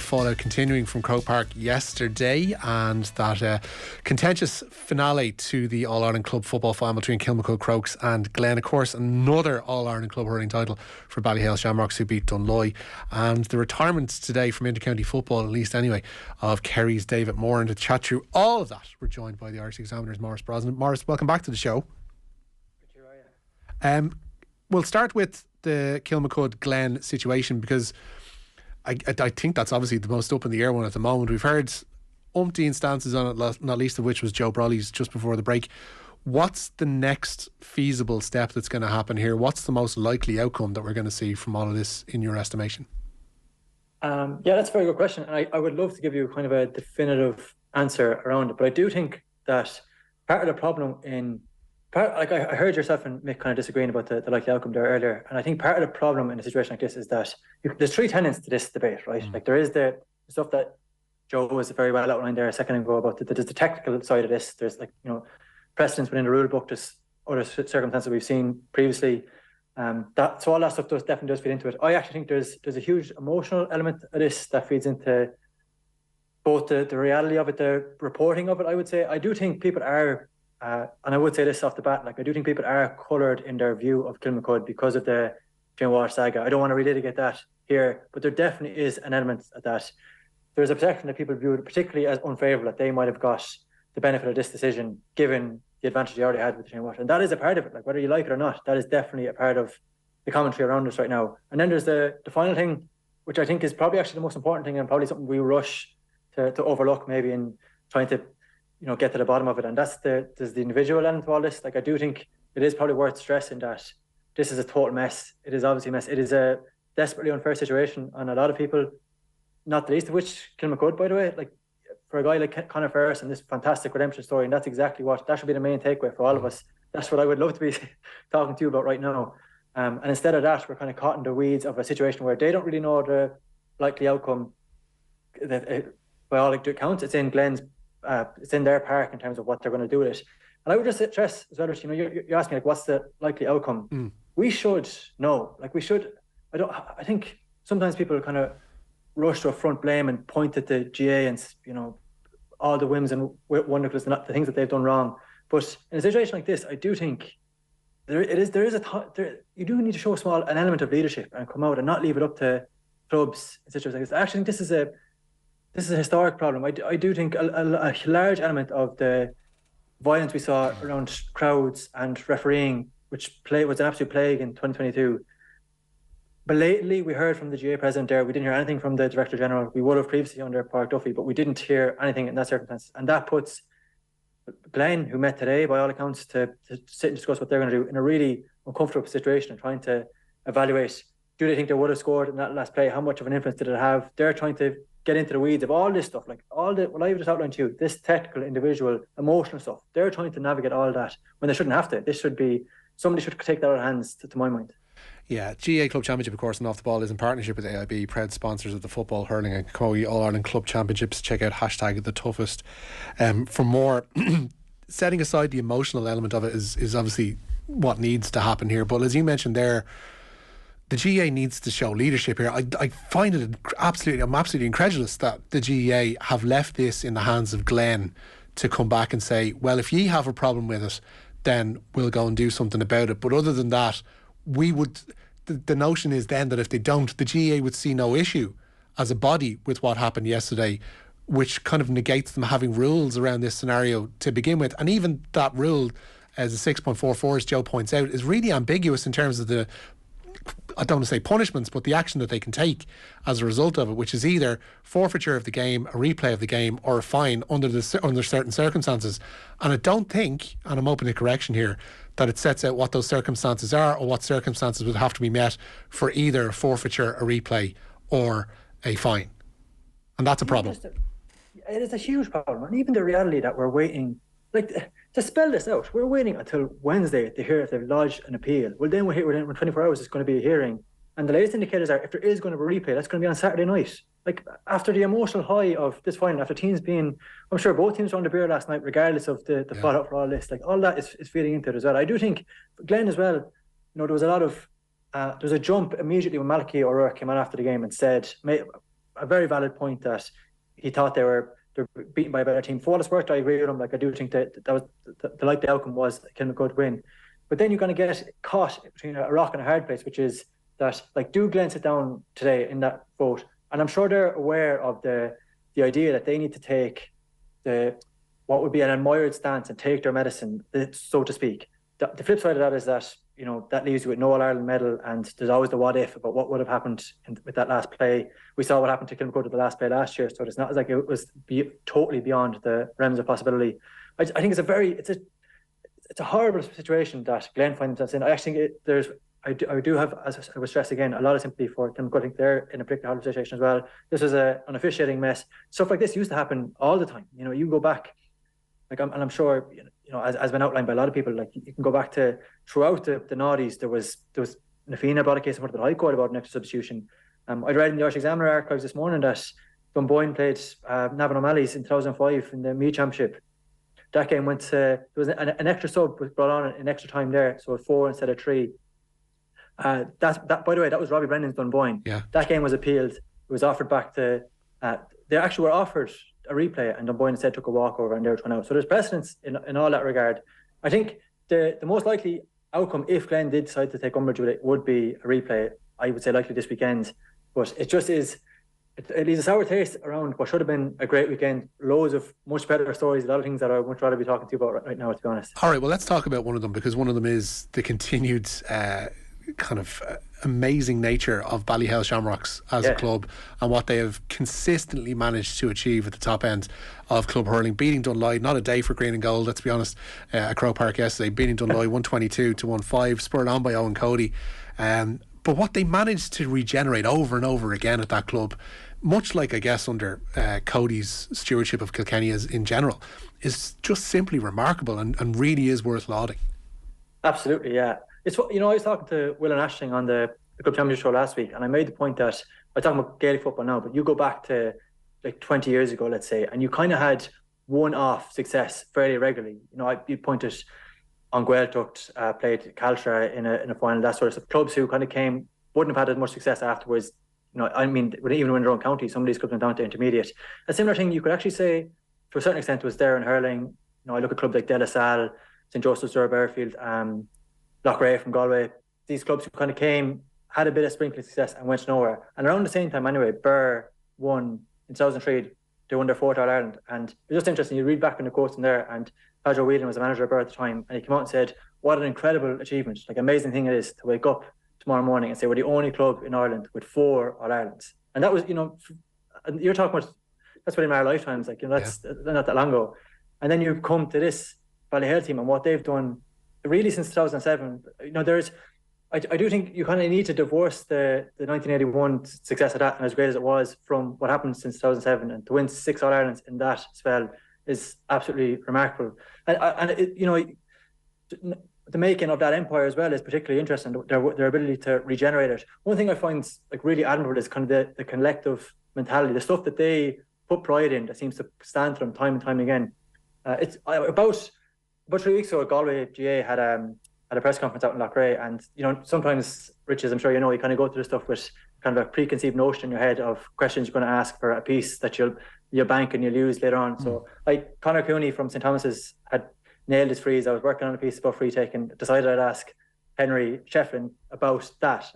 fallout continuing from Croke Park yesterday, and that contentious finale to the All-Ireland Club football final between Kilmacud Crokes and Glenne. Of course, another All-Ireland Club hurling title for Ballyhale Shamrocks, who beat Dunloy, and the retirement today from intercounty football, at least anyway, of Kerry's David Moran. To chat through all of that, we're joined by the Irish Examiner's Maurice Brosnan. Maurice, welcome back to the show. We'll start with the Kilmacud Glenne situation, because I think that's obviously the most up in the air one at the moment. We've heard umpteen stances on it, not least of which was Joe Brolly's just before the break. What's the next feasible step that's going to happen here? What's the most likely outcome that we're going to see from all of this, in your estimation? Yeah, that's a very good question. And I would love to give you kind of a definitive answer around it. But I do think that part of the problem I heard yourself and Mick kind of disagreeing about the likely outcome there earlier. And I think part of the problem in a situation like this is that there's three tenets to this debate, right? Like, there is the stuff that Joe was very well outlined there a second ago about there's the technical side of this. There's, like, precedents within the rule book, there's other circumstances we've seen previously. So all that stuff definitely does feed into it. I actually think there's a huge emotional element of this that feeds into both the reality of it, the reporting of it. I would say I do think people are, and I would say this off the bat, like, I do think people are coloured in their view of Kilmacud because of the Jane Walsh saga. I don't want to relitigate that here, but there definitely is an element of that. There's a perception that people view it particularly as unfavourable, that they might have got the benefit of this decision given the advantage they already had with the Jane Walsh. And that is a part of it, like, whether you like it or not, that is definitely a part of the commentary around us right now. And then there's the final thing, which I think is probably actually the most important thing, and probably something we rush to overlook maybe in trying to get to the bottom of it, and there's the individual element of all this. Like, I do think it is probably worth stressing that this is a total mess. It is obviously a mess. It is a desperately unfair situation on a lot of people, not the least of which Kilmacud, by the way. Like, for a guy like Conor Ferris and this fantastic redemption story, and that's exactly that should be the main takeaway for all of us. That's what I would love to be talking to you about right now. And instead of that, we're kind of caught in the weeds of a situation where they don't really know the likely outcome. By all accounts, it's in Glenne's. It's in their park in terms of what they're going to do with it. And I would just stress as well, Rich, you're asking, like, what's the likely outcome? We should know. Like, we should. I think sometimes people kind of rush to a front blame and point at the GA and all the whims and wonderfuls and the things that they've done wrong. But in a situation like this, I do think you do need to show an element of leadership and come out and not leave it up to clubs in situations like this. I actually think this is a historic problem. I do think a large element of the violence we saw around crowds and refereeing, which was an absolute plague in 2022. Belatedly, we heard from the GA president there. We didn't hear anything from the Director General. We would have previously under Park Duffy, but we didn't hear anything in that circumstance. And that puts Glenne, who met today, by all accounts, to sit and discuss what they're going to do, in a really uncomfortable situation and trying to evaluate, do they think they would have scored in that last play? How much of an influence did it have? They're trying to get into the weeds of all this stuff, like what I've just outlined to you, this technical, individual, emotional stuff. They're trying to navigate all that when they shouldn't have to. Somebody should take that out of hands, to my mind. Yeah, GA Club Championship, of course, and Off the Ball is in partnership with AIB, proud sponsors of the Football, Hurling and Camogie All-Ireland Club Championships. Check out #TheToughest for more. Setting aside the emotional element of it is obviously what needs to happen here, but as you mentioned there, the GA needs to show leadership here. I find it I'm absolutely incredulous that the GA have left this in the hands of Glenne to come back and say, well, if ye have a problem with it, then we'll go and do something about it. But other than that, the notion is then that if they don't, the GA would see no issue as a body with what happened yesterday, which kind of negates them having rules around this scenario to begin with. And even that rule, as a 6.44, as Joe points out, is really ambiguous in terms of the, I don't want to say punishments, but the action that they can take as a result of it, which is either forfeiture of the game, a replay of the game, or a fine under certain circumstances. And I don't think, and I'm open to correction here, that it sets out what those circumstances are or what circumstances would have to be met for either a forfeiture, a replay, or a fine. And that's a problem. It is a huge problem. And even the reality that we're waiting, like, to spell this out, we're waiting until Wednesday to hear if they've lodged an appeal. Well, then within 24 hours, it's going to be a hearing. And the latest indicators are, if there is going to be a replay, that's going to be on Saturday night. Like, after the emotional high of this final, after teams being, I'm sure both teams were on the beer last night, regardless of the fallout for all this, like, all that is feeding into it as well. I do think Glenne as well, there was a lot of, there was a jump immediately when Malachy O'Rourke came on after the game and said, a very valid point that he thought they're beaten by a better team. For what it's worth, I agree with him. Like, I do think that was the likely outcome was Kilmacud win. But then you're going to get caught between a rock and a hard place, which is that, like, do Glenne sit down today in that vote? And I'm sure they're aware of the idea that they need to take what would be an admired stance and take their medicine, so to speak. The flip side of that is that, you know, that leaves you with no All-Ireland medal, and there's always the what if about what would have happened with that last play. We saw what happened to Kilmacud at the last play last year, so it's not like it was totally beyond the realms of possibility. I think it's a horrible situation that Glenne finds themselves in. I actually think I do have, as I would stress again, a lot of sympathy for Kilmacud. I think they're in a particularly horrible situation as well. This was an officiating mess. Stuff like this used to happen all the time. You know, you go back, like, and I'm sure, you know, as been outlined by a lot of people, like, you can go back to throughout the noughties, there was Nafina brought a case in front of the High Court about an extra substitution. I'd read in the Irish Examiner archives this morning that Dunboyne played Navan O'Malley's in 2005 in the Meath Championship. That game went to, there was an extra sub was brought on in extra time there, so 4 instead of 3. That by the way, that was Robbie Brennan's Dunboyne. Yeah. That game was appealed. It was offered back to. They actually were offered a replay, and Dunboyne instead took a walkover, and they were thrown out. So there's precedence in all that regard. I think the most likely outcome, if Glenne did decide to take umbrage with it, would be a replay. I would say likely this weekend, but it just is. It leaves a sour taste around what should have been a great weekend. Loads of much better stories, a lot of things that I would much rather be talking to you about right now, to be honest. All right, well, let's talk about one of them, because one of them is the continued kind of amazing nature of Ballyhale Shamrocks as a club, and what they have consistently managed to achieve at the top end of club hurling, beating Dunloy. Not a day for green and gold, let's be honest, at Croke Park yesterday, beating Dunloy 122 to 1-5, spurred on by Owen Cody. But what they managed to regenerate over and over again at that club, much like, I guess, under Cody's stewardship of Kilkenny as in general, is just simply remarkable and really is worth lauding. Absolutely, yeah. It's, you know, I was talking to Will and Ashling on the Club Championship show last week, and I made the point that I'm talking about Gaelic football now, but you go back to like 20 years ago, let's say, and you kind of had one-off success fairly regularly. You know, you pointed on Gaeltucht, played Caltra in a final, that sort of stuff. Clubs who kind of wouldn't have had as much success afterwards. You know, I mean, even win their own county, some of these clubs went down to intermediate. A similar thing you could actually say, to a certain extent, was there in hurling. You know, I look at clubs like De La Salle, St Joseph's, Durham Airfield, Loughrea from Galway. These clubs who kind of had a bit of sprinkling success and went nowhere. And around the same time anyway, Birr won in 2003. They won their 4th All-Ireland. And it's just interesting, you read back in the quotes in there, and Padro Whelan was the manager of Birr at the time, and he came out and said, what an incredible achievement, like amazing thing it is to wake up tomorrow morning and say we're the only club in Ireland with 4 All-Irelands. And that was, you know, and you're talking about, that's been in our lifetimes, like, you know, that's not that long ago. And then you come to this Ballyhale team and what they've done really since 2007. You know, I do think you kind of need to divorce the 1981 success of that, and as great as it was, from what happened since 2007, and to win 6 All-Irelands in that spell is absolutely remarkable. And it, you know, the making of that empire as well is particularly interesting, their ability to regenerate it. One thing I find like really admirable is kind of the collective mentality, the stuff that they put pride in that seems to stand for them time and time again. It's about 3 weeks ago, Galway GA had a press conference out in Loughrea, and you know, sometimes, Rich, as I'm sure you know, you kind of go through the stuff with kind of a preconceived notion in your head of questions you're going to ask for a piece that you'll bank and you'll use later on. So like Conor Cooney from St Thomas's had nailed his freeze. I was working on a piece about free taking, decided I'd ask Henry Shefflin about that.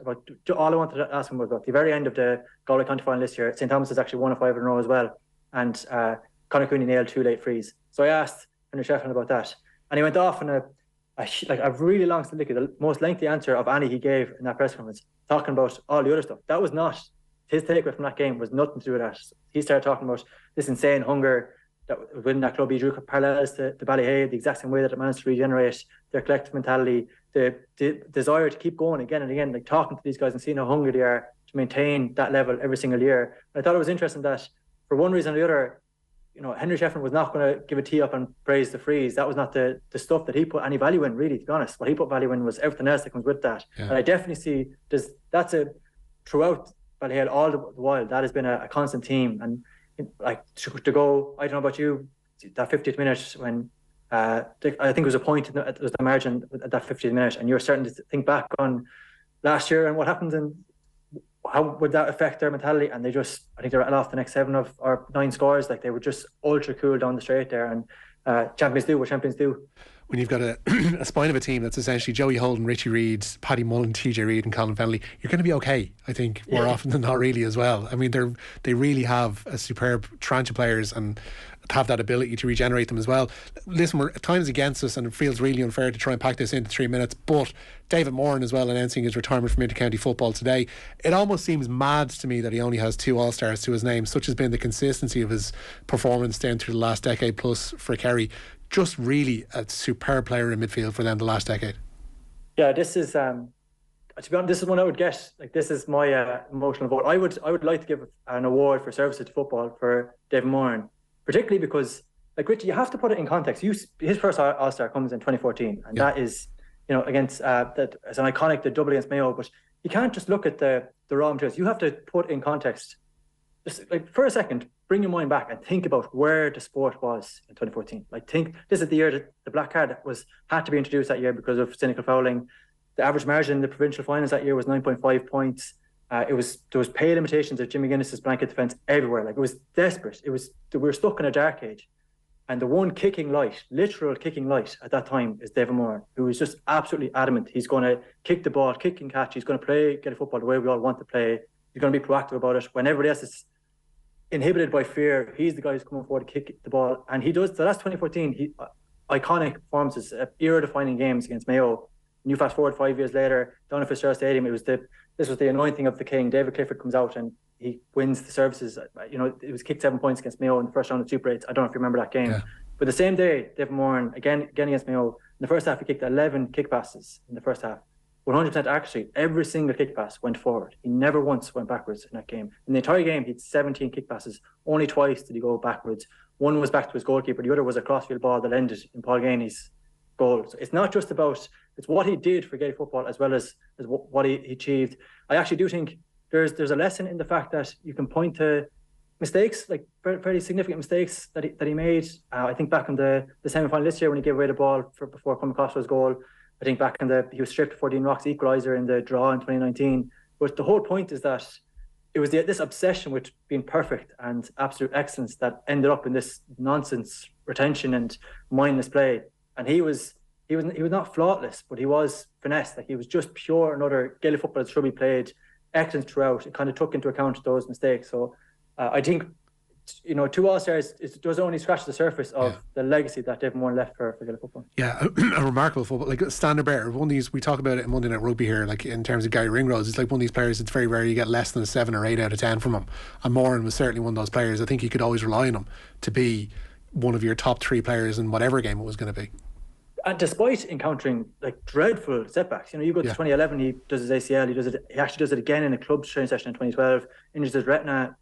All I wanted to ask him was about the very end of the Galway County final this year. St Thomas has actually won a 5 in a row as well, and Conor Cooney nailed 2 late frees. So I asked Henry Shefflin about that, and he went off on a really long soliloquy, the most lengthy answer of any he gave in that press conference, talking about all the other stuff. That was not his takeaway from that game, was nothing to do with that. He started talking about this insane hunger that within that club. He drew parallels to Ballyhale, the exact same way that it managed to regenerate their collective mentality, the desire to keep going again and again, like talking to these guys and seeing how hungry they are to maintain that level every single year. And I thought it was interesting that for one reason or the other, you know, Henry Shefflin was not going to give a tee up and praise the freeze. That was not the stuff that he put any value in, really, to be honest. What he put value in was everything else that comes with that. Yeah. And I definitely see that's throughout Ballyhale all the while, that has been a constant theme. And like to go, I don't know about you, that 50th minute when I think it was a point, it was the margin at that 50th minute, and you're starting to think back on last year and what happened, and how would that affect their mentality? And I think they rattled off the next 7 or 9 scores. Like, they were just ultra cool down the straight there. And champions do what champions do. When you've got a spine of a team that's essentially Joey Holden, Richie Reid, Paddy Mullen, TJ Reid and Colin Fennelly, you're going to be okay, I think, more often than not, really, as well. I mean, they really have a superb tranche of players and have that ability to regenerate them as well. Listen, we're at times against us and it feels really unfair to try and pack this into 3 minutes, but David Moran as well announcing his retirement from inter-county football today. It almost seems mad to me that he only has 2 All-Stars to his name. Such has been the consistency of his performance down through the last decade plus for Kerry. Just really a superb player in midfield for them the last decade. Yeah, this is to be honest, this is one I would get. Like, this is my emotional vote. I would like to give an award for services to football for David Moran, particularly because, like, Richie, you have to put it in context. His first All-Star comes in 2014, and that is, against that as an iconic, the double against Mayo. But you can't just look at the raw materials. You have to put in context. Just like for a second, bring your mind back and think about where the sport was in 2014. Like, this is the year that the black card had to be introduced that year because of cynical fouling. The average margin in the provincial finals that year was 9.5 points. There was pay limitations of Jimmy Guinness's blanket defence everywhere. Like, it was desperate. We were stuck in a dark age. And the one literal kicking light at that time is David Moran, who was just absolutely adamant. He's going to kick the ball, kick and catch. He's going to play Gaelic football the way we all want to play. He's going to be proactive about it. When everybody else is inhibited by fear, he's the guy who's coming forward to kick the ball. And he does. So that's 2014. Iconic performances, era-defining games against Mayo. And you fast forward 5 years later, down at Fitzgerald Stadium, this was the anointing of the king. David Clifford comes out and he wins the services. It was kicked 7 points against Mayo in the first round of Super 8s. I don't know if you remember that game. Yeah. But the same day, David Moran, again against Mayo, in the first half, he kicked 11 kick passes in the first half. 100% accuracy. Every single kick pass went forward. He never once went backwards in that game. In the entire game, he had 17 kick passes. Only twice did he go backwards. One was back to his goalkeeper. The other was a crossfield ball that ended in Paul Ganey's goal. So it's not just about, it's what he did for Gaelic football as well as what he achieved. I actually do think there's a lesson in the fact that you can point to mistakes, like very significant mistakes that he made. I think back in the semi-final this year when he gave away the ball before coming across for his goal. I think back he was stripped before Dean Rock's equaliser in the draw in 2019. But the whole point is that it was this obsession with being perfect and absolute excellence that ended up in this nonsense retention and mindless play. And he was not flawless, but he was finesse. Like, he was just pure another Gaelic football that should be played, excellent throughout. It kind of took into account those mistakes. So I think, 2 All-Stars does only scratch the surface of the legacy that David Moran left for Gaelic football. Yeah, a remarkable football, like standard bearer. One of these, we talk about it in Monday Night Rugby here, like in terms of Gary Ringrose, it's like one of these players, it's very rare you get less than a 7 or 8 out of 10 from him. And Moran was certainly one of those players. I think you could always rely on him to be one of your top 3 players in whatever game it was going to be. And despite encountering like dreadful setbacks, you go to 2011, he does his ACL, he actually does it again in a club training session in 2012, injures his retina.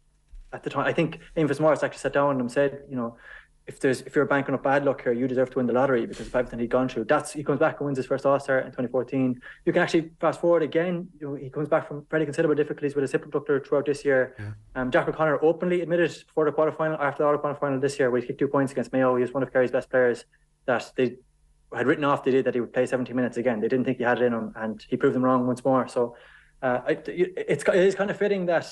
At the time, I think Ian Fitzmaurice actually sat down and said, if you're banking up bad luck here, you deserve to win the lottery because of everything he'd gone through. He comes back and wins his first All-Star in 2014. You can actually fast forward again. He comes back from fairly considerable difficulties with his hip abductor throughout this year. Yeah. Jack O'Connor openly admitted before the quarterfinal, after the quarter final this year, where he kicked 2 points against Mayo, he was one of Kerry's best players, that they had written off that he would play 70 minutes again. They didn't think he had it in him, and he proved them wrong once more. So it is kind of fitting that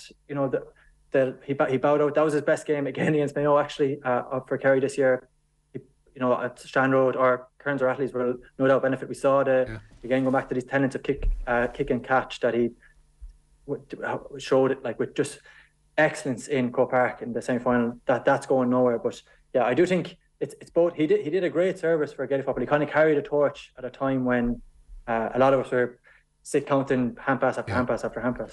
he bowed out. That was his best game again against Mayo, actually, for Kerry this year. At Strand Road, or Kearns or Athletes will no doubt benefit. We saw again going back to these tenets of kick and catch that he showed it, like with just excellence in Croke Park in the semi-final. That's going nowhere. But yeah, I do think it's both. He did a great service for Gaelic football. He kind of carried a torch at a time when a lot of us were sick counting hand pass after hand pass after hand pass.